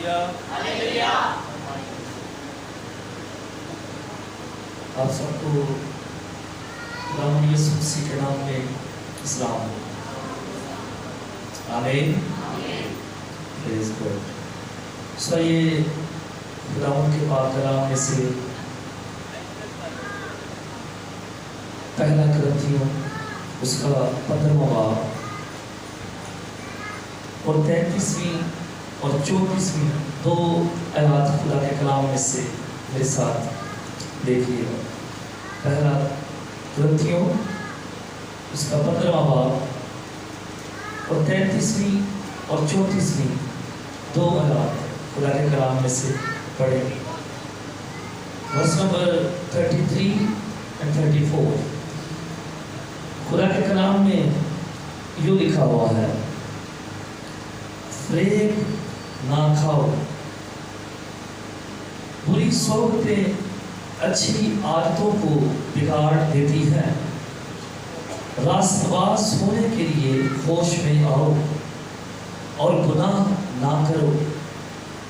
آپ سب کو خداوند یسوع مسیح کے نام میں اسلام ہو۔ آمین۔ پریز گاڈ۔ سو یہ خداوند کے پاک کلام میں سے پہلا کرنتھیوں اس کا 15واں باب اور 33ویں اور 34ویں دو آیات خدا کے کلام میں سے میرے ساتھ دیکھیے گا۔ پہلا کرنتھیوں اس کا 15واں باب اور 33ویں اور 34ویں دو آیات خدا کے کلام میں سے پڑھیں گے۔ ورس نمبر 33 and 34 خدا کے کلام میں یوں لکھا ہوا ہے، فریب نہ کھاؤ، بری صحبتیں اچھی عادتوں کو بگاڑ دیتی ہیں، راست باز ہونے کے لیے ہوش میں آؤ اور گناہ نہ کرو،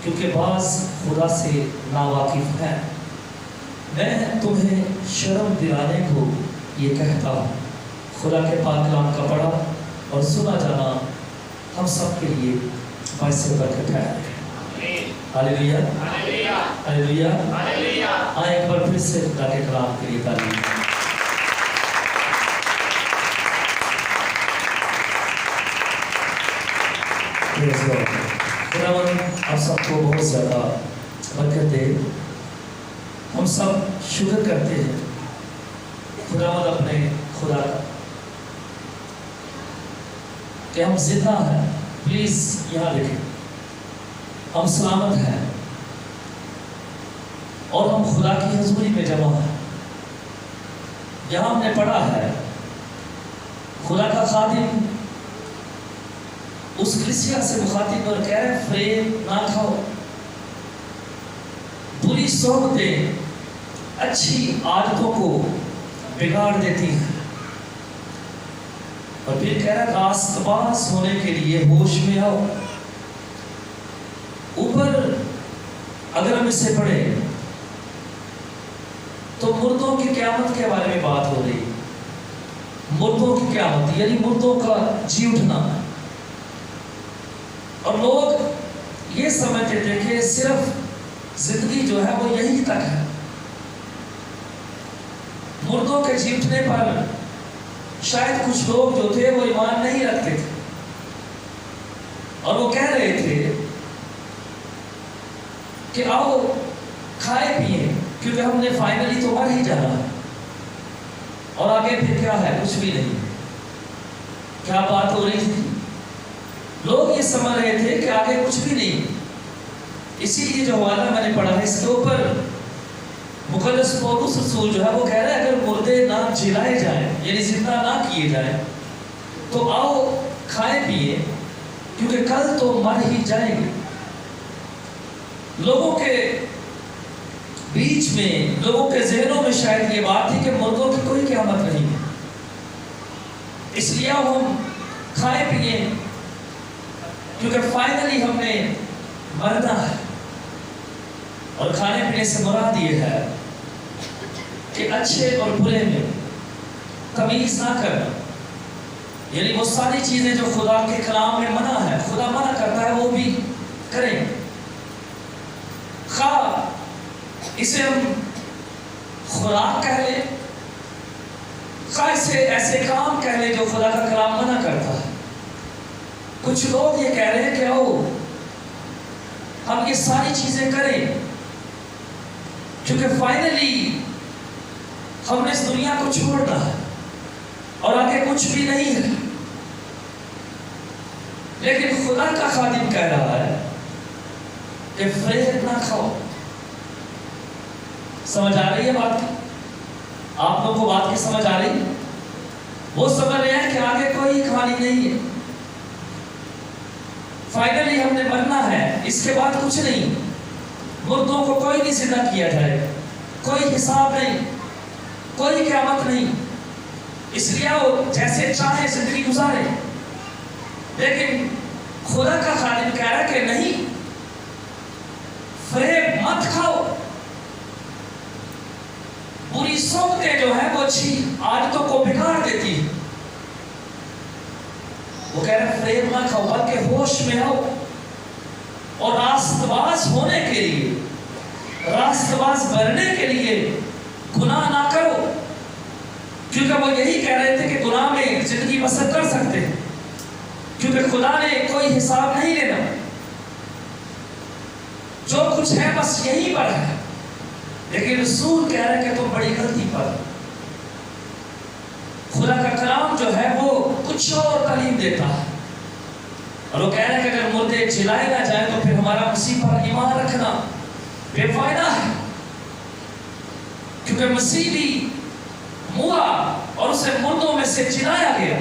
کیونکہ بعض خدا سے ناواقف ہیں۔ میں تمہیں شرم دلانے کو یہ کہتا ہوں۔ خدا کے پاک کلام کا پڑھا اور سنا جانا ہم سب کے لیے باعث برکت ہے۔ ہاللیلویا، ہاللیلویا، ہاللیلویا۔ آئیں ایک بار پھر سے خدا کے کلام کے لیے تعلیم۔ خداوند آپ سب کو بہت زیادہ برکت دے۔ ہم سب شکر کرتے ہیں خداوند اپنے خدا کا کہ ہم زندہ ہیں۔ پلیز یہاں دیکھیں، ہم سلامت ہیں اور ہم خدا کی حضوری میں جمع ہیں۔ یہاں ہم نے پڑھا ہے خدا کا خادم اس کلیسیا سے مخاطب اور کہہ رہے فریب نہ کھاؤ، بری صحبتیں اچھی عادتوں کو بگاڑ دیتی ہیں، اور پھر کہہ رہا راست باز ہونے کے لیے ہوش میں آؤ۔ اوپر اگر ہم اسے پڑھیں تو مردوں کی قیامت کے بارے میں بات ہو رہی، مردوں کی قیامت یعنی مردوں کا جی اٹھنا، اور لوگ یہ سمجھتے تھے کہ صرف زندگی جو ہے وہ یہی تک ہے۔ مردوں کے جی اٹھنے پر شاید کچھ لوگ جو تھے وہ ایمان نہیں رکھتے تھے، اور وہ کہہ رہے تھے کہ آؤ کھائے پیئیں، کیونکہ ہم نے فائنلی تو مر ہی جانا ہے، اور آگے پھر کیا ہے؟ کچھ بھی نہیں۔ کیا بات ہو رہی تھی؟ لوگ یہ سمجھ رہے تھے کہ آگے کچھ بھی نہیں۔ اسی لیے جو حوالہ میں نے پڑھا ہے اس کے اوپر مقدس پولس رسول جو ہے وہ کہہ رہا ہے اگر مردے نہ جلائے جائیں یعنی زندہ نہ کیے جائیں تو آؤ کھائے پیئے، کیونکہ کل تو مر ہی جائیں گے۔ لوگوں کے بیچ میں، لوگوں کے ذہنوں میں شاید یہ بات تھی کہ مردوں کی کوئی قیامت نہیں ہے، اس لیے ہم کھائے پیئے، کیونکہ فائنلی ہم نے مرنا ہے۔ اور کھانے پینے سے مراد یہ ہے کہ اچھے اور برے میں تمیز نہ کرنا، یعنی وہ ساری چیزیں جو خدا کے کلام میں منع ہے، خدا منع کرتا ہے وہ بھی کریں، خواہ اسے ہم خوراک کہہ لیں، خواہ اسے ایسے کام کہہ لیں جو خدا کا کلام منع کرتا ہے۔ کچھ لوگ یہ کہہ رہے ہیں کہ آؤ ہم یہ ساری چیزیں کریں، کیونکہ فائنلی ہم نے اس دنیا کو چھوڑنا ہے اور آگے کچھ بھی نہیں ہے۔ لیکن خدا کا خادم کہہ رہا ہے کہ فریب نہ کھاؤ۔ سمجھ آ رہی ہے بات کی؟ آپ لوگوں کو بات کی سمجھ آ رہی ہے؟ وہ سمجھ رہے ہیں کہ آگے کوئی کہانی نہیں ہے، فائنلی ہم نے مرنا ہے، اس کے بعد کچھ نہیں، مردوں کو کوئی نہیں زندہ کیا جائے گا، کوئی حساب نہیں، کوئی قیامت نہیں، اس لیے وہ جیسے چاہے زندگی گزارے۔ لیکن خدا کا خادم کہہ رہا ہے کہ نہیں، صحبتیں جو ہیں وہ اچھی عادتوں کو بگاڑ دیتی ہیں۔ وہ کہہ رہے فریب نہ کھاؤ بلکہ ہوش میں آؤ، اور راست باز ہونے کے لیے، راست باز بننے کے لیے گناہ نہ کرو، کیونکہ وہ یہی کہہ رہے تھے کہ گناہ میں زندگی بسر کر سکتے ہیں، کیونکہ خدا نے کوئی حساب نہیں لینا، جو کچھ ہے بس یہیں پر ہے۔ لیکن رسول کہہ رہے کہ تم بڑی غلطی پر، خدا کا کلام جو ہے وہ کچھ اور تعلیم دیتا ہے، اور وہ کہہ رہے کہ اگر مردے جلائے نہ جائیں تو پھر ہمارا مسیح پر ایمان رکھنا بے فائدہ ہے، کیونکہ مسیح بھی ہوا اور اسے مردوں میں سے جلایا گیا،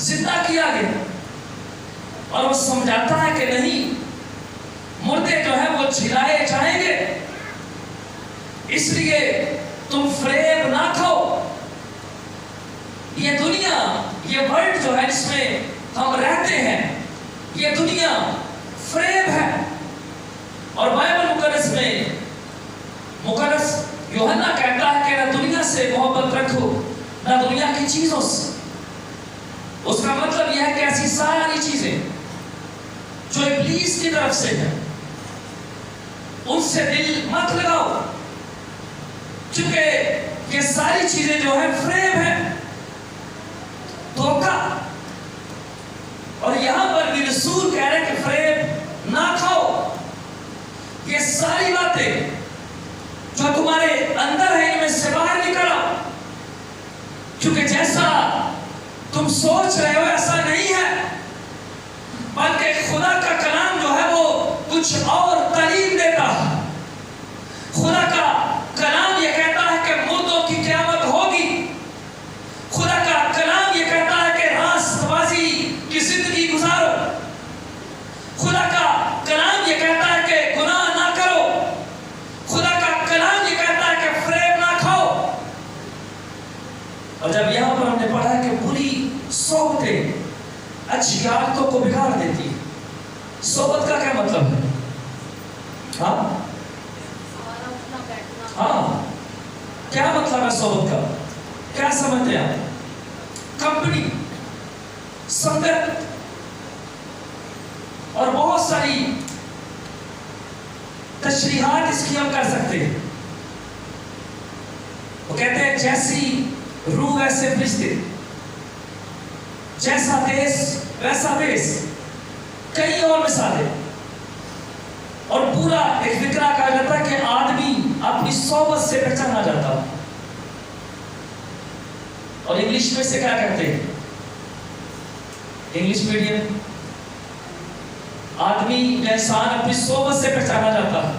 زندہ کیا گیا، اور وہ سمجھاتا ہے کہ نہیں، مردے جو ہیں وہ جلائے جائیں گے، اس لیے تم فریب نہ کھاؤ۔ یہ دنیا، یہ ورلڈ جو ہے جس میں ہم رہتے ہیں، یہ دنیا فریب ہے، اور بائبل مقدس میں مقدس یوحنا کہتا ہے کہ نہ دنیا سے محبت رکھو نہ دنیا کی چیزوں سے۔ اس کا مطلب یہ ہے کہ ایسی ساری چیزیں جو ابلیس کی طرف سے ہیں ان سے دل مت لگاؤ، کیونکہ یہ ساری چیزیں جو ہیں فریب ہیں، دھوکہ۔ اور یہاں پر بھی رسول کہہ رہے ہیں کہ فریب نہ کھاؤ، یہ ساری باتیں جو تمہارے اندر ہے ان میں سے باہر نکل آؤ، کیونکہ جیسا تم سوچ رہے ہو ایسا نہیں ہے، بلکہ خدا کا کلام جو ہے وہ کچھ اور تعلیم دیتا ہے۔ خدا کا کلام یہ کہتا ہے کہ مردوں کی قیامت ہوگی، خدا کا کلام یہ کہتا ہے کہ راست بازی کی زندگی گزارو، خدا کا کلام یہ کہتا ہے کہ گناہ نہ کرو، خدا کا کلام یہ کہتا ہے کہ فریب نہ کھاؤ۔ اور جب یہاں پر ہم نے پڑھا کہ بری صحبتیں اچھی عادتوں کو بگاڑ دیتی ہے، صحبت کا کیا مطلب ہے؟ ہاں کیا مطلب ہے صحبت کا؟ کیا سمجھتے ہیں آپ؟ کمپنی، سنگت، اور بہت ساری تشریحات اس کی ہم کر سکتے ہیں۔ وہ کہتے ہیں جیسی روح ویسے فرشتے، جیسا دیس ویسا بیس، کئی اور مثالیں، اور پورا ایک فکرہ کہا جاتا ہے کہ آدمی اپنی صحبت سے پہچانا جاتا ہے۔ اور انگلش میں سے کیا کہتے ہیں؟ انگلش میڈیم آدمی یا انسان اپنی صحبت سے پہچانا جاتا ہے۔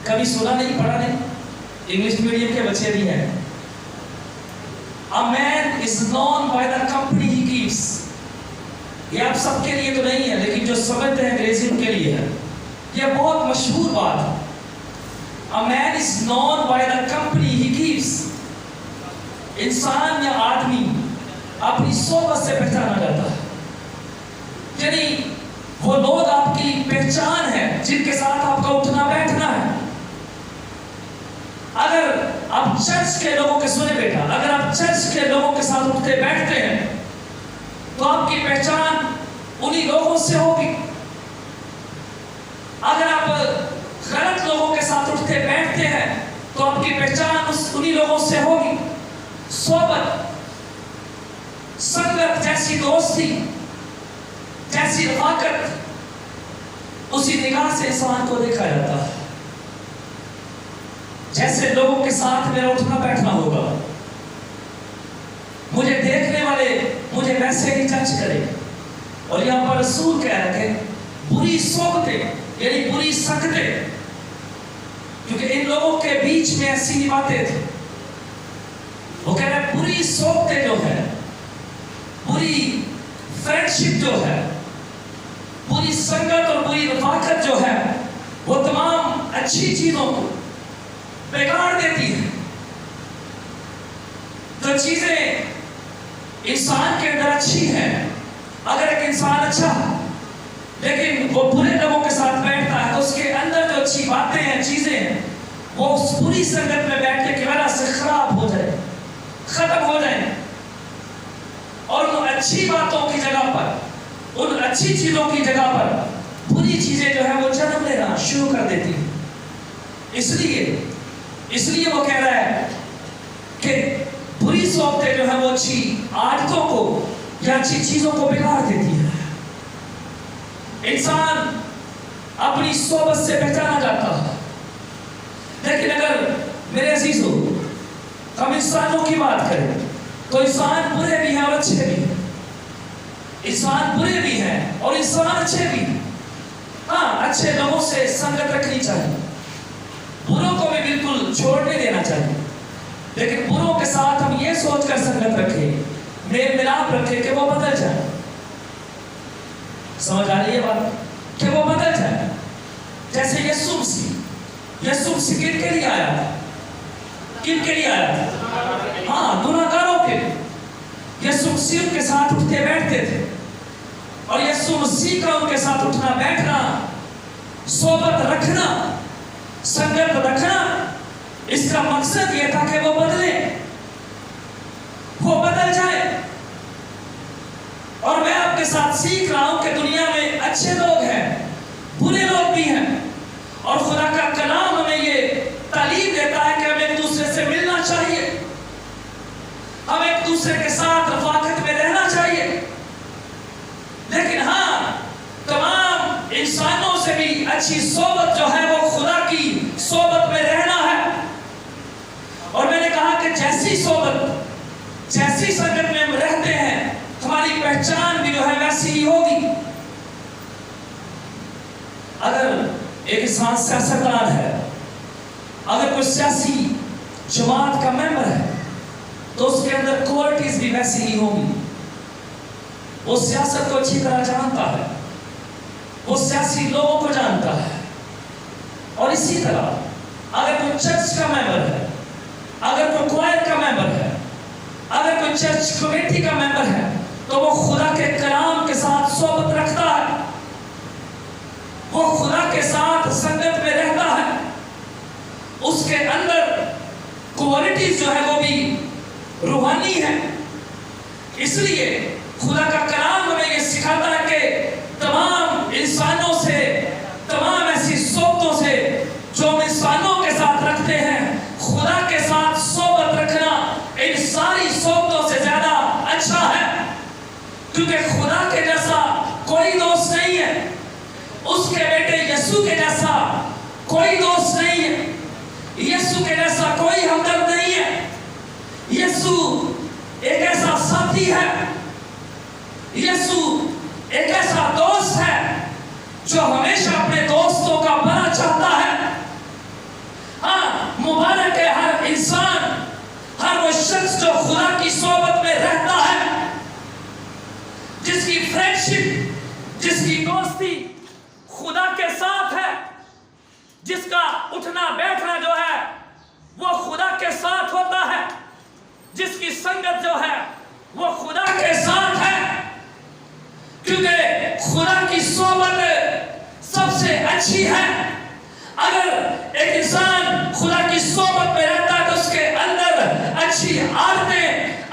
کبھی سنا نہیں، پڑھا نہیں؟ انگلش میڈیم کے بچے بھی ہیں۔ A man is known by the company he keeps۔ یہ آپ سب کے لیے تو نہیں ہے، لیکن جو سمجھتے ہیں انگریزی ان کے لیے ہے۔ یہ بہت مشہور بات ہے۔ A man is known by the company he keeps۔ انسان یا آدمی اپنی صحبت سے پہچانا جاتا ہے، یعنی وہ لوگ آپ کی پہچان ہے جن کے ساتھ آپ کا اٹھنا بیٹھنا ہے۔ اگر آپ چرچ کے لوگوں کے سنے بیٹا، اگر آپ چرچ کے لوگوں کے ساتھ اٹھتے بیٹھتے ہیں تو آپ کی پہچان انہی لوگوں سے ہوگی۔ اگر آپ غلط لوگوں کے ساتھ اٹھتے بیٹھتے ہیں تو آپ کی پہچان انہی لوگوں سے ہوگی۔ صحبت، سنگت، جیسی دوستی، جیسی رفاقت، اسی نگاہ سے انسان کو دیکھا جاتا ہے۔ جیسے لوگوں کے ساتھ میرا اٹھنا بیٹھنا ہوگا، مجھے دیکھنے والے مجھے ویسے ہی جج کریں۔ اور یہاں پر رسول کہہ رہے تھے بری صحبتیں یعنی بری سنگتیں، کیونکہ ان لوگوں کے بیچ میں ایسی باتیں تھیں۔ وہ کہہ رہے بری صحبتیں جو ہے، بری فرینڈشپ جو ہے، بری سنگت اور بری رفاقت جو ہے، وہ تمام اچھی چیزوں کو بگاڑ دیتی ہے۔ جو چیزیں انسان کے اندر اچھی ہیں، اگر ایک انسان اچھا لیکن وہ برے لوگوں کے ساتھ بیٹھتا ہے تو اس کے اندر جو اچھی باتیں ہیں، چیزیں ہیں، وہ اس بری سنگت میں بیٹھنے کی وجہ سے خراب ہو جائے، ختم ہو جائے، اور ان اچھی باتوں کی جگہ پر، ان اچھی چیزوں کی جگہ پر بری چیزیں جو ہے وہ جنم لینا شروع کر دیتی ہیں۔ اس لیے وہ کہہ رہا ہے کہ بری صحبتیں جو ہے وہ اچھی عادتوں کو یا اچھی چیزوں کو بگاڑ دیتی ہے۔ انسان اپنی صحبت سے پہچانا جاتا ہے، لیکن اگر میرے عزیزو ہم انسانوں کی بات کریں تو انسان برے بھی ہیں اور اچھے بھی ہیں، انسان برے بھی ہیں اور انسان اچھے بھی ہیں۔ ہاں، اچھے لوگوں سے سنگت رکھنی چاہیے، بروں کو بھی بالکل چھوڑنے دینا چاہیے، لیکن بروں کے ساتھ ہم یہ سوچ کر سنگت رکھیں، میل ملاپ رکھیں کہ وہ بدل جائے۔ سمجھ آ رہی ہے بات؟ کہ وہ بدل جائے۔ جیسے یسوع مسیح کن کے لیے آیا تھا؟ کن کے لیے آیا تھا؟ ہاں، گناہگاروں کے لیے۔ یسوع مسیح ان کے ساتھ اٹھتے بیٹھتے تھے، اور یسوع مسیح کا ان کے ساتھ اٹھنا بیٹھنا، صحبت رکھنا، سنگت رکھنا، اس کا مقصد یہ تھا کہ وہ بدلے، وہ بدل جائے۔ اور میں آپ کے ساتھ سیکھ رہا ہوں کہ دنیا میں اچھے لوگ ہیں، برے لوگ بھی ہیں، اور خدا کا کلام ہمیں یہ تعلیم دیتا ہے کہ ہمیں ایک دوسرے سے ملنا چاہیے، ہم ایک دوسرے کے ساتھ رفاقت میں رہنا چاہیے۔ لیکن ہاں، تمام انسانوں سے بھی اچھی صحبت جو ہے وہ خدا کی صحبت میں رہنا ہے۔ اور میں نے کہا کہ جیسی صحبت، جیسی سنگت میں ہم رہتے ہیں، ہماری پہچان بھی جو ہے ویسی ہی ہوگی۔ اگر ایک انسان سیاستدان ہے، اگر کوئی سیاسی جماعت کا ممبر ہے، تو اس کے اندر کوالٹیز بھی ویسی ہی ہوگی۔ وہ سیاست کو اچھی طرح جانتا ہے، وہ سیاسی لوگوں کو جانتا ہے۔ اور اسی طرح اگر کوئی چرچ کا ممبر ہے، اگر کوئی کوائر کا ممبر ہے، اگر کوئی چرچ کمیٹی کا ممبر ہے، تو وہ خدا کے کلام کے ساتھ صحبت رکھتا ہے، وہ خدا کے ساتھ سنگت میں رہتا ہے، اس کے اندر کوالٹیز جو ہے وہ بھی روحانی ہے۔ اس لیے خدا کا کلام ہمیں یہ سکھاتا ہے کہ تمام انسانوں سے، تمام ایسی صحبتوں سے جو ہم انسانوں کے ساتھ رکھتے ہیں، خدا کے ساتھ صحبت رکھنا ان ساری صحبتوں سے زیادہ اچھا ہے، کیونکہ خدا کے جیسا کوئی دوست نہیں ہے، اس کے بیٹے یسوع کے جیسا کوئی دوست نہیں ہے، یسوع کے جیسا کوئی ہمدرد نہیں ہے۔ یسوع ایک ایسا ساتھی ہے، یسوع ایک ایسا دوست ہے جو ہمیشہ اپنے دوستوں کا بھلا چاہتا ہے۔ ہاں، مبارک ہے ہر انسان، ہر وہ شخص جو خدا کی صحبت میں رہتا ہے، جس کی فرینڈشپ، جس کی دوستی خدا کے ساتھ ہے، جس کا اٹھنا بیٹھنا جو ہے وہ خدا کے ساتھ ہوتا ہے، جس کی سنگت جو ہے وہ خدا کے ساتھ ہے، کیونکہ خدا کی صحبت سب سے اچھی ہے۔ اگر ایک انسان خدا کی صحبت میں رہتا ہے تو اس کے اندر اچھی عادتیں،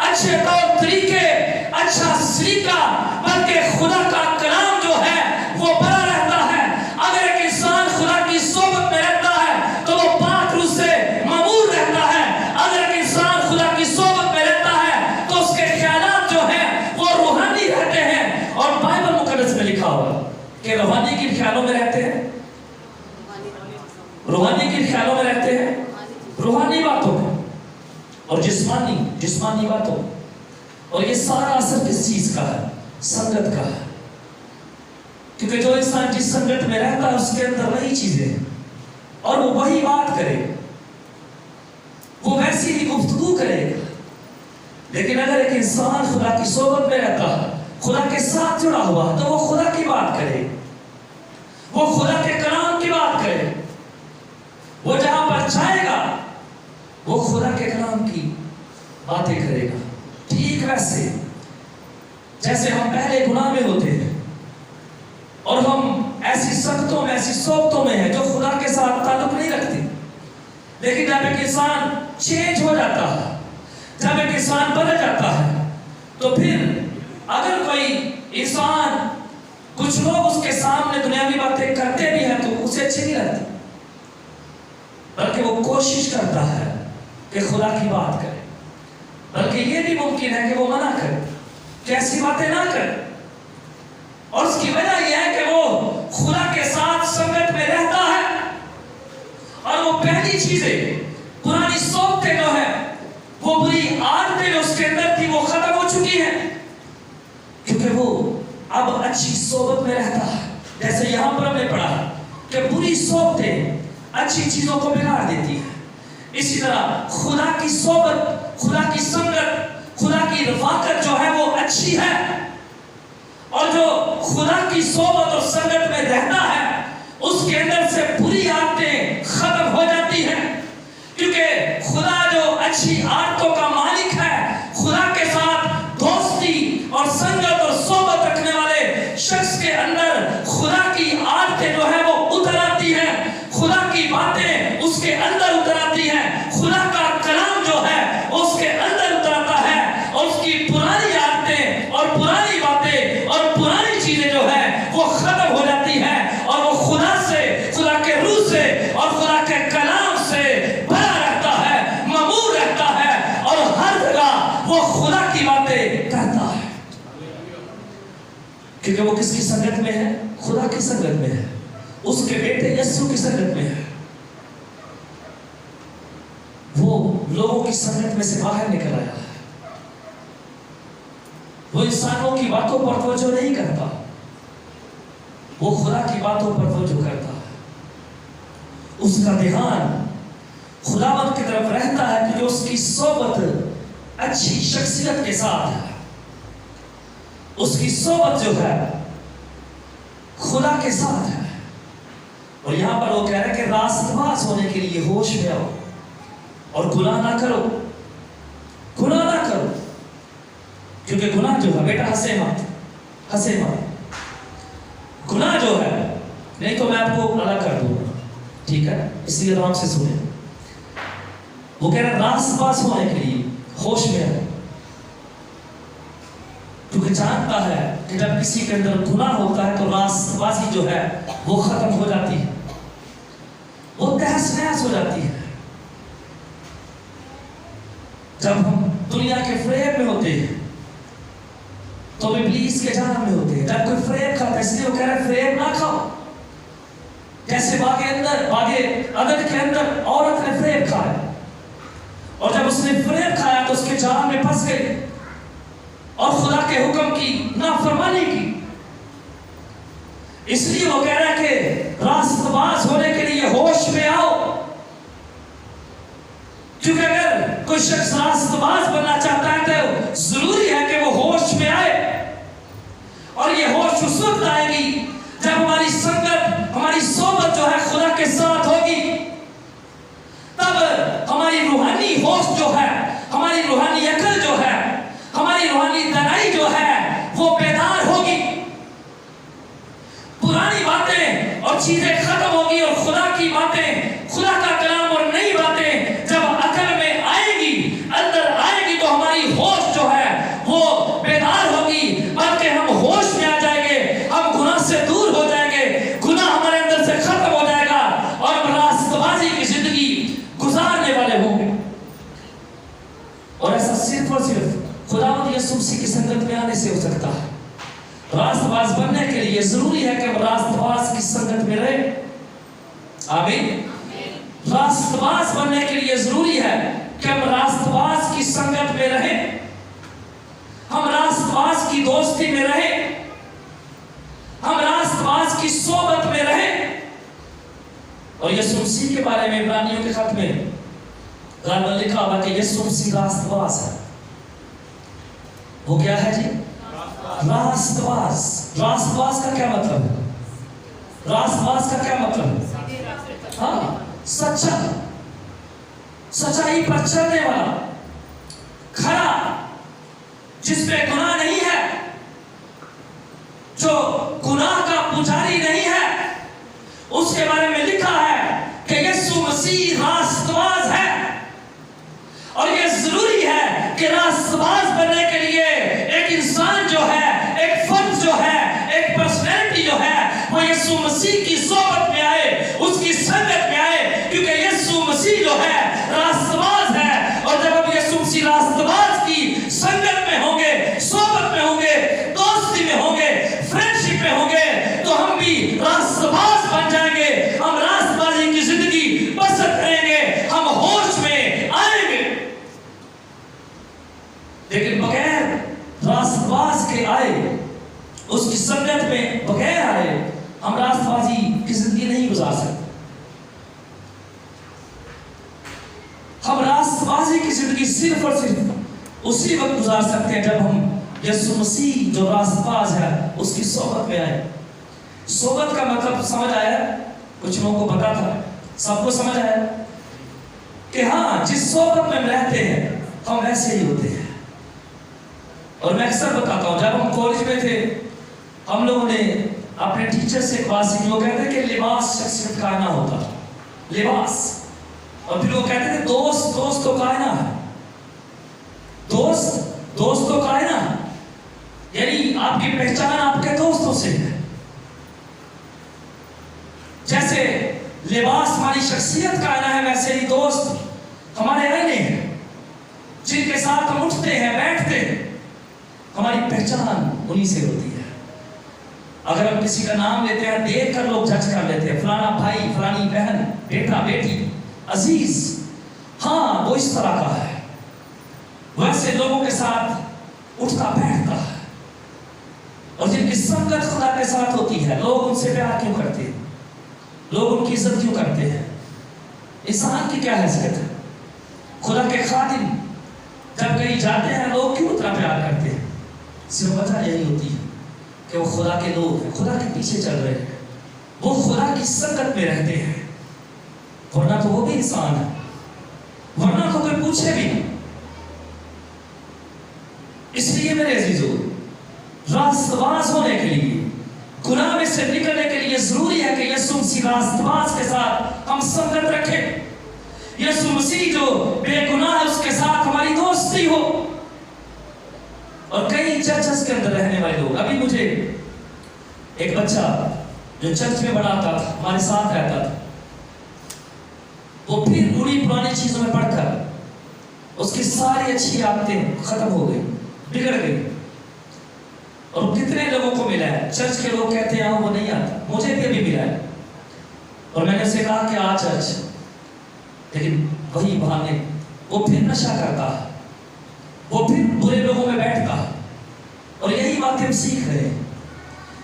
اچھے طور طریقے، اچھا سلیقہ، بلکہ خدا کا کلام جو ہے وہ بنا رہتا ہے۔ اگر ایک انسان خدا کی صحبت میں رہتا ہے تو وہ پاک روح سے معمور رہتا ہے۔ اگر ایک انسان خدا کی صحبت میں رہتا ہے تو اس کے خیالات جو ہیں وہ روحانی رہتے ہیں، اور بائبل مقدس میں لکھا ہوا کہ روحانی کے خیالوں میں رہتے ہیں، روحانی کے خیالوں میں رہتے ہیں، روحانی باتوں میں، اور جسمانی باتوں۔ اور یہ سارا اثر کس چیز کا ہے؟ سنگت کا ہے، کیونکہ جو انسان جس سنگت میں رہتا ہے اس کے اندر وہی چیزیں ہیں، اور وہ وہی بات کرے، وہ ویسی ہی گفتگو کرے گا۔ لیکن اگر ایک انسان خدا کی صحبت میں رہتا ہے، خدا کے ساتھ جڑا ہوا ہے، تو وہ خدا کی بات کرے، وہ خدا کے کلام کی بات کرے، وہ جہاں پر جائے گا وہ خدا کے کلام کی باتیں کرے گا۔ ٹھیک ویسے جیسے ہم پہلے گناہ میں ہوتے ہیں اور ہم ایسی سختوں میں، ایسی صحبتوں میں ہیں جو خدا کے ساتھ تعلق نہیں رکھتے، لیکن جب ایک انسان چینج ہو جاتا ہے، جب ایک انسان بدل جاتا ہے، تو پھر اگر کوئی انسان کچھ لوگ اس کے سامنے دنیاوی باتیں کرتے بھی ہیں تو اسے اچھی نہیں لگتی، بلکہ وہ کوشش کرتا ہے کہ خدا کی بات کرے، بلکہ یہ بھی ممکن ہے کہ وہ منع کرے کہ ایسی باتیں نہ کرے، اور اس کی وجہ یہ ہے کہ وہ خدا کے ساتھ سنگت میں رہتا ہے، اور وہ پہلی چیزیں پرانی صحبتیں جو ہے، وہ بری عادتیں جو اس کے اندر تھی وہ ختم ہو چکی ہیں، کیونکہ وہ اب اچھی صحبت میں رہتا ہے۔ جیسے یہاں پر ہم نے پڑھا کہ بری صحبتیں اچھی چیزوں کو بگاڑ دیتی ہیں، اسی طرح خدا کی صحبت، خدا کی سنگت، خدا کی رفاقت جو ہے وہ اچھی ہے، اور جو خدا کی صحبت اور سنگت میں رہتا ہے اس کے اندر سے بری عادتیں ختم ہو جاتی ہیں، کیونکہ خدا جو اچھی عادتوں کا مالک ہے، خدا کے ساتھ دوستی اور سنگت اور صحبت رکھنے والے شخص کے اندر خدا کی عادتیں جو ہے وہ اتر آتی ہیں، خدا کی باتیں اس کے اندر اتر آتی ہیں، خدا کا کلام جو ہے اس کے اندر اتر آتا ہے، اور اس کی پرانی عادتیں اور پرانی باتیں اور پرانی چیزیں جو ہے وہ ختم ہو جاتی ہیں، اور وہ خدا سے، خدا کے روح سے اور خدا کے کلام سے بھرا رہتا ہے، ممور رہتا ہے، اور ہر جگہ وہ خدا کی باتیں کرتا ہے، کیونکہ وہ کس کی سنگت میں ہے؟ خدا کی سنگت میں ہے، اس کے بیٹے یسوع کی سنگت میں ہے، وہ لوگوں کی سنگت میں سے باہر نکل آیا ہے، وہ انسانوں کی باتوں پر توجہ نہیں کرتا، وہ خدا کی باتوں پر توجہ کرتا ہے، اس کا دھیان خداوند کی طرف رہتا ہے کہ جو اس کی صحبت اچھی شخصیت کے ساتھ ہے، اس کی صحبت جو ہے خدا کے ساتھ ہے، اور یہاں پر وہ کہہ رہے ہیں کہ راست باز ہونے کے لیے ہوش میں آؤ اور گناہ نہ کرو، گناہ نہ کرو، کیونکہ گناہ جو ہے بیٹا ہنسے مت، گناہ جو ہے، نہیں تو میں آپ کو الگ کر دوں گا، ٹھیک ہے، اس لیے آرام سے سنیں، وہ کہہ رہے ہیں راست باز ہونے کے لیے ہوش میں آؤ، کیونکہ جانتا ہے کہ جب کسی کے اندر گناہ ہوتا ہے تو راست بازی جو ہے وہ ختم ہو جاتی ہے، وہ تہس نہس ہو جاتی ہے، جب ہم دنیا کے فریب میں ہوتے ہیں تو ابلیس کے جال میں ہوتے ہیں، جب کوئی فریب کھاتا ہے، اس لیے وہ کہہ رہا ہے فریب نہ کھاؤ، جیسے باغ عدن کے اندر عورت نے فریب کھایا، اور جب اس نے فریب کھایا تو اس کے جال میں پھنس گئی اور خدا کے حکم کی نافرمانی کی، اس لیے وہ کہہ رہا ہے کہ راست باز ہونے کے لیے ہوش میں آؤ، کیونکہ اگر کوئی شخص راست باز بننا چاہتا ہے تو ضروری ہے کہ وہ ہوش میں آئے، اور یہ ہوش اس وقت آئے گی جب ہماری سنگت، ہماری صحبت جو ہے خدا کے ساتھ ہوگی، تب ہماری روحانی ہوش جو ہے، ہماری روحانی عقل جو ہے، ہماری روحانی دانائی جو ہے وہ بیدار ہوگی، پرانی باتیں اور چیزیں ختم ہوگی، اور خدا کی باتیں، خدا کا کلام اور نئی باتیں جب عقل میں آئے گی، اندر آئے گی، تو ہماری ہوش جو ہے وہ بیدار ہوگی، بلکہ ہم ہوش میں آ جائیں گے، ہم گناہ سے دور ہو جائیں گے، گناہ ہمارے اندر سے ختم ہو جائے گا، اور ہم راست بازی کی زندگی گزارنے والے ہوں گے، اور ایسا صرف اور صرف خداوند یسوع مسیح کی سنگت میں آنے سے ہو سکتا ہے۔ راست باز بننے کے لیے ضروری ہے کہ ہم راست باز کی سنگت میں رہیں، آمین۔ راست باز بننے کے لیے ضروری ہے کہ ہم راست باز کی سنگت میں رہیں، ہم راست باز کی دوستی میں رہیں، ہم راست باز کی صحبت میں رہیں، اور یسوع مسیح کے بارے میں عبرانیوں کے خط میں غالباً لکھا ہوا کہ یسوع مسیح راست باز ہے۔ وہ کیا ہے جی؟ راست باز۔ راست باز کا کیا مطلب ہے؟ راست باز کا کیا مطلب ہے؟ ہاں، سچا، سچائی پر چلنے والا، کھڑا، جس پہ گناہ نہیں ہے، جو گناہ کا پجاری نہیں ہے، اس کے بارے میں لکھا ہے کہ یسوع مسیح راست باز یسوع مسیح کی صحبت میں آئے، اس کی سنگت میں آئے، کیونکہ یسوع مسیح جو ہے راست باز ہے، اور جب ہم یسوع مسیح راست باز کی سنگت میں ہوں گے، صحبت میں ہوں گے، دوستی میں ہوں گے، فرینڈشپ میں ہوں گے، تو ہم بھی راست باز بن جائیں گے، ہم راست بازی کی زندگی بسر کریں گے، ہم ہوش میں آئیں گے۔ لیکن بغیر راست باز کے آئے، اس کی سنگت میں بغیر آئے، ہم راست بازی کی زندگی نہیں گزار سکتے۔ ہم راست بازی کی زندگی صرف اور صرف اسی وقت گزار سکتے ہیں جب ہم یسوع مسیح جو راست باز ہے اس کی صحبت میں آئے۔ صحبت کا مطلب سمجھ آیا؟ کچھ لوگوں کو پتا تھا، سب کو سمجھ آیا کہ ہاں جس صحبت میں ہم رہتے ہیں ہم ایسے ہی ہوتے ہیں۔ اور میں اکثر بتاتا ہوں، جب ہم کالج میں تھے ہم لوگوں نے اپنے ٹیچر سے ایک بات سیکھی، وہ کہتے ہیں کہ لباس شخصیت کا آئینہ ہوتا، لباس۔ اور پھر وہ کہتے تھے دوست دوست تو کائنہ ہے، دوست دوست تو کائنہ ہے، یعنی آپ کی پہچان آپ کے دوستوں سے ہے۔ جیسے لباس ہماری شخصیت کا آئینہ ہے، ویسے ہی دوست ہمارے آئینے ہیں جن کے ساتھ ہم اٹھتے ہیں بیٹھتے ہیں، ہماری پہچان انہی سے ہوتی ہے۔ اگر ہم کسی کا نام لیتے ہیں دیکھ کر لوگ جج کر لیتے ہیں، فلانا بھائی، فلانی بہن، بیٹا بیٹی، عزیز، ہاں وہ اس طرح کا ہے، ویسے لوگوں کے ساتھ اٹھتا بیٹھتا ہے۔ اور جن کی سنگت خدا کے ساتھ ہوتی ہے لوگ ان سے پیار کیوں کرتے ہیں، لوگ ان کی عزت کیوں کرتے ہیں؟ انسان کی کیا حیثیت ہے؟ خدا کے خادم جب کہیں جاتے ہیں لوگ کیوں اتنا پیار کرتے ہیں؟ صرف وجہ یہی ہوتی ہے کہ وہ خدا کے لوگ ہیں، خدا کے پیچھے چل رہے ہیں، وہ خدا کی سنگت میں رہتے ہیں، ورنہ تو وہ بھی انسان ہے، ورنہ تو کوئی پوچھے بھی نہیں۔ اس لیے میرے عزیزو، راست باز ہونے کے لیے، گناہ میں سے نکلنے کے لیے ضروری ہے کہ یسوع مسیح راست باز کے ساتھ ہم سنگت رکھیں۔ یسوع مسیح جو بے گناہ ہے اس کے ساتھ ہماری دوستی ہو۔ اور کئی چرچز کے اندر رہنے والے لوگ، ابھی مجھے ایک بچہ جو چرچ میں بڑا تھا ہمارے ساتھ رہتا تھا، وہ پھر انہی پرانی چیزوں میں پڑھ کر اس کی ساری اچھی عادتیں ختم ہو گئی، بگڑ گئی۔ اور کتنے لوگوں کو ملا ہے، چرچ کے لوگ کہتے ہیں وہ نہیں آتا، مجھے بھی ابھی ملا ہے، اور میں نے اسے کہا کہ آ چرچ، لیکن وہی بہانے، وہ پھر نشہ کرتا ہے، وہ پھر برے لوگوں میں بیٹھتا ہے۔ اور یہی باتیں ہم سیکھ رہے ہیں۔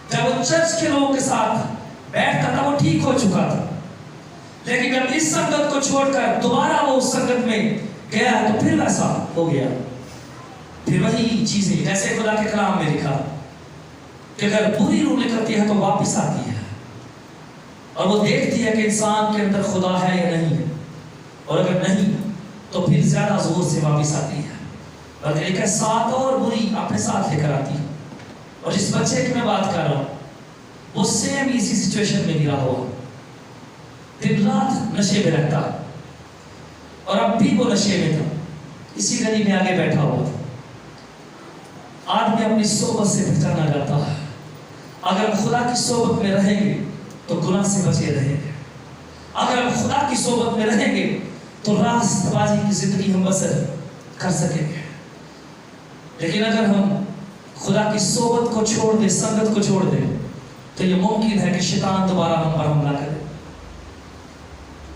جب وہ چرچ کے لوگوں کے ساتھ بیٹھتا تھا وہ ٹھیک ہو چکا تھا، لیکن جب اس سنگت کو چھوڑ کر دوبارہ وہ اس سنگت میں گیا تو پھر ویسا ہو گیا، پھر وہی چیزیں، جیسے خدا کے کلام میں لکھا کہ اگر بری روح نکلتی ہے تو واپس آتی ہے، اور وہ دیکھتی ہے کہ انسان کے اندر خدا ہے یا نہیں ہے، اور اگر نہیں تو پھر زیادہ زور سے واپس آتی ہے، بلکہ ایک ساتھ اور بری اپنے ساتھ لے کر آتی ہے۔ اور جس بچے کی میں بات کر رہا ہوں وہ سیم اسی سچویشن میں گرا ہوا، دن رات نشے میں رہتا، اور اب بھی وہ نشے میں تھا، اسی گلی میں آگے بیٹھا ہوا تھا۔ آدمی اپنی صحبت سے پہچانا جاتا ہے۔ اگر ہم خدا کی صحبت میں رہیں گے تو گناہ سے بچے رہیں گے، اگر ہم خدا کی صحبت میں رہیں گے تو راست بازی کی زندگی ہم بسر کر سکیں گے۔ لیکن اگر ہم خدا کی صحبت کو چھوڑ دیں، سنگت کو چھوڑ دیں، تو یہ ممکن ہے کہ شیطان دوبارہ ہم پر حملہ کرے۔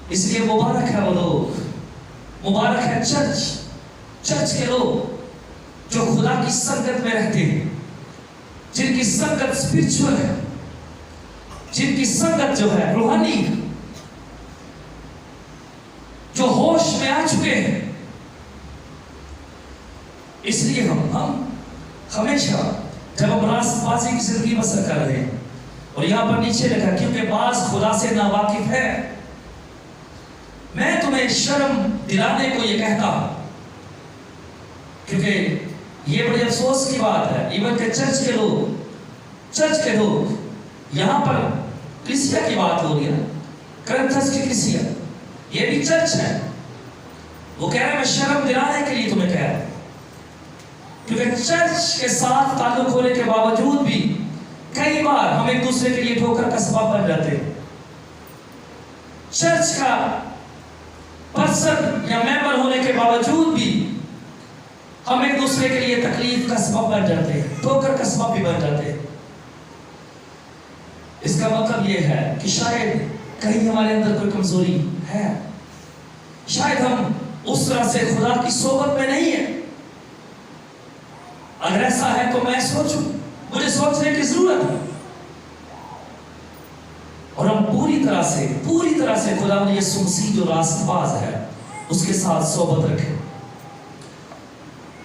اس لیے مبارک ہے وہ لوگ، مبارک ہے چرچ کے لوگ جو خدا کی سنگت میں رہتے ہیں، جن کی سنگت اسپرچول ہے، جن کی سنگت جو ہے روحانی ہے، جو ہوش میں آ چکے ہیں۔ اس لیے ہم ہمیشہ جب ہم راست بازی کی زندگی بسر کر رہے ہیں، اور یہاں پر نیچے لکھا کیونکہ بعض خدا سے ناواقف ہے، میں تمہیں شرم دلانے کو یہ کہتا ہوں، کیونکہ یہ بڑی افسوس کی بات ہے، ایون کہ چرچ کے لوگ یہاں پر کلیسیا کی بات ہو رہی ہے، کرنتھس کی کلیسیا، یہ بھی چرچ ہے، وہ کہہ رہے ہیں میں شرم دلانے کے لیے تمہیں کہہ رہا ہوں، کیونکہ چرچ کے ساتھ تعلق ہونے کے باوجود بھی کئی بار ہم ایک دوسرے کے لیے ٹھوکر کا سبب بن جاتے ہیں. چرچ کا پرسن یا ممبر ہونے کے باوجود بھی ہم ایک دوسرے کے لیے تکلیف کا سبب بن جاتے ہیں, ٹھوکر کا سبب بھی بن جاتے ہیں. اس کا مطلب یہ ہے کہ شاید کہیں ہمارے اندر کوئی کمزوری ہے, شاید ہم اس طرح سے خدا کی صحبت میں نہیں ہیں. اگر ایسا ہے تو میں سوچوں, مجھے سوچنے کی ضرورت ہے, اور ہم پوری طرح سے خدا یسوع مسیح جو راست باز ہے اس کے ساتھ صحبت رکھیں,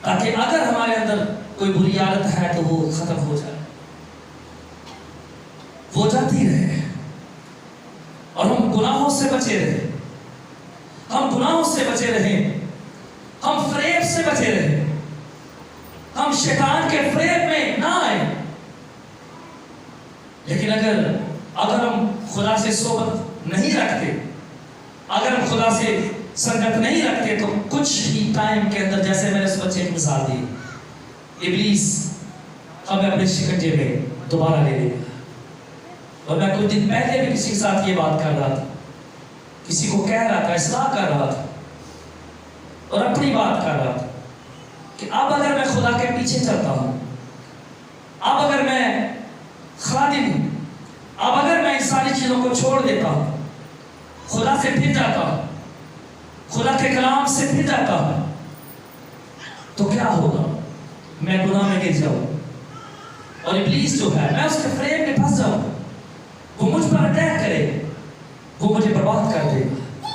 تاکہ اگر ہمارے اندر کوئی بری عادت ہے تو وہ ختم ہو جائے, وہ جاتی رہے, اور ہم گناہوں سے بچے رہیں, ہم فریب سے بچے رہیں, ہم شیطان کے فریب میں نہ آئیں. لیکن اگر ہم خدا سے صحبت نہیں رکھتے, اگر ہم خدا سے سنگت نہیں رکھتے, تو کچھ ہی ٹائم کے اندر, جیسے میں نے اس بچے کی مثال دی, ابلیس ہمیں اپنے شکنجے میں دوبارہ لے لے گا. اور میں کچھ دن پہلے بھی کسی کے ساتھ یہ بات کر رہا تھا, کسی کو کہہ رہا تھا, اصلاح کر رہا تھا, اور اپنی بات کر رہا تھا کہ اب اگر میں خدا کے پیچھے چلتا ہوں, اب اگر میں خادم ہوں, اب اگر میں ان ساری چیزوں کو چھوڑ دیتا ہوں, خدا سے پھر جاتا ہوں, خدا کے کلام سے پھر جاتا ہوں, تو کیا ہوگا؟ میں گناہ میں گر جاؤں, اور ابلیس جو ہے میں اس کے فریب میں پھنس جاؤں, وہ مجھ پر اٹیک کرے, وہ مجھے برباد کر دے گا.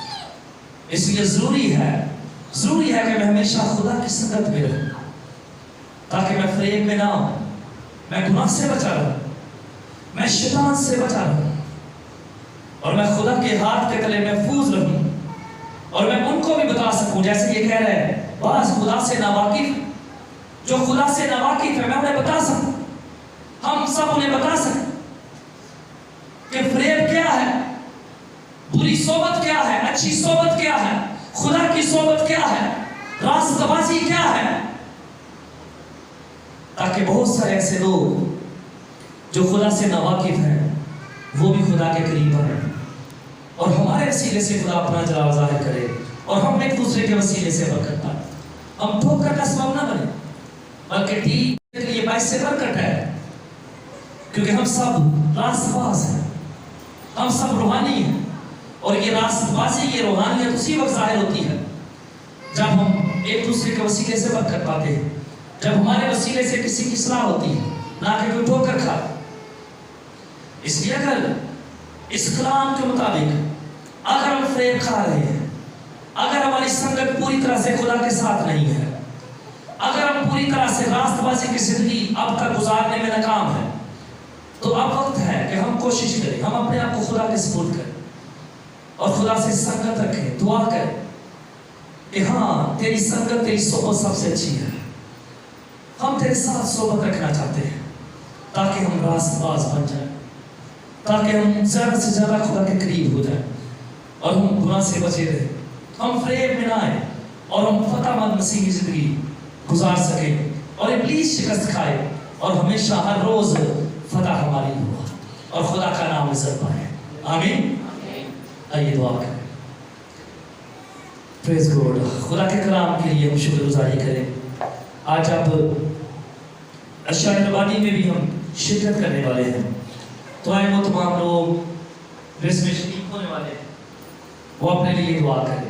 اس لیے ضروری ہے کہ میں ہمیشہ خدا کی سنگت میں رہوں, تاکہ میں فریب میں نہ ہوں, میں گناہ سے بچا رہوں, میں شیطان سے بچا رہوں, اور میں خدا کے ہاتھ کے تلے محفوظ رہوں. اور میں ان کو بھی بتا سکوں, جیسے یہ کہہ رہے ہیں بعض خدا سے ناواقف, جو خدا سے ناواقف ہے, میں انہیں بتا سکوں, ہم سب انہیں بتا سکیں کہ فریب کیا ہے, بری صحبت کیا ہے, اچھی صحبت کیا ہے, خدا کی صحبت کیا ہے, راست بازی کیا ہے, تاکہ بہت سارے ایسے لوگ جو خدا سے ناواقف ہیں وہ بھی خدا کے قریب ہیں, اور ہمارے وسیلے سے خدا اپنا جلال ظاہر کرے, اور ہم ایک دوسرے کے وسیلے سے برکت پائیں. ہم ٹھوکر کا سبب نہ بنے, بلکہ ٹھیک کے لیے باعث سے برکت ہے, کیونکہ ہم سب راست باز ہیں, ہم سب روحانی ہیں, اور یہ راست بازی, یہ روحانیت اسی وقت ظاہر ہوتی ہے جب ہم ایک دوسرے کے وسیلے سے برکت پاتے ہیں, جب ہمارے وسیلے سے کسی کی اصلاح ہوتی ہے, نہ کہ کوئی ٹھوکر کھائے. اس لیے اگر اس کلام کے مطابق اگر ہم فریب کھا رہے ہیں, اگر ہماری سنگت پوری طرح سے خدا کے ساتھ نہیں ہے, اگر ہم پوری طرح سے راست بازی کی زندگی اب تک گزارنے میں ناکام ہے, تو اب وقت ہے کہ ہم کوشش کریں, ہم اپنے آپ کو خدا کے سپرد کریں, اور خدا سے سنگت رکھیں, دعا کریں کہ ہاں تیری سنگت, تیری صحبت سب سے اچھی ہے, ہم تیرے ساتھ صحبت رکھنا چاہتے ہیں, تاکہ ہم راست باز بن جائیں, تاکہ ہم زیادہ سے زیادہ خدا کے قریب ہو جائیں, اور ہم گناہ سے بچے رہیں, ہم فریب میں نہ آئیں, اور ہم فتح مند مسیحی زندگی گزار سکیں, اور ابلیس شکست کھائے, اور ہمیشہ ہر روز فتح ہماری ہوا, اور خدا کا نام عزت پائے. آمین. آئیے دعا کریں. پریز گاڈ. خدا کے کلام کے لیے ہم شکر گزاری کریں. آج اب اشعیا ربانی میں بھی ہم شرکت کرنے والے ہیں, تو آئے وہ تمام لوگ جس میں شریک ہونے والے ہیں وہ اپنے لیے دعا کریں.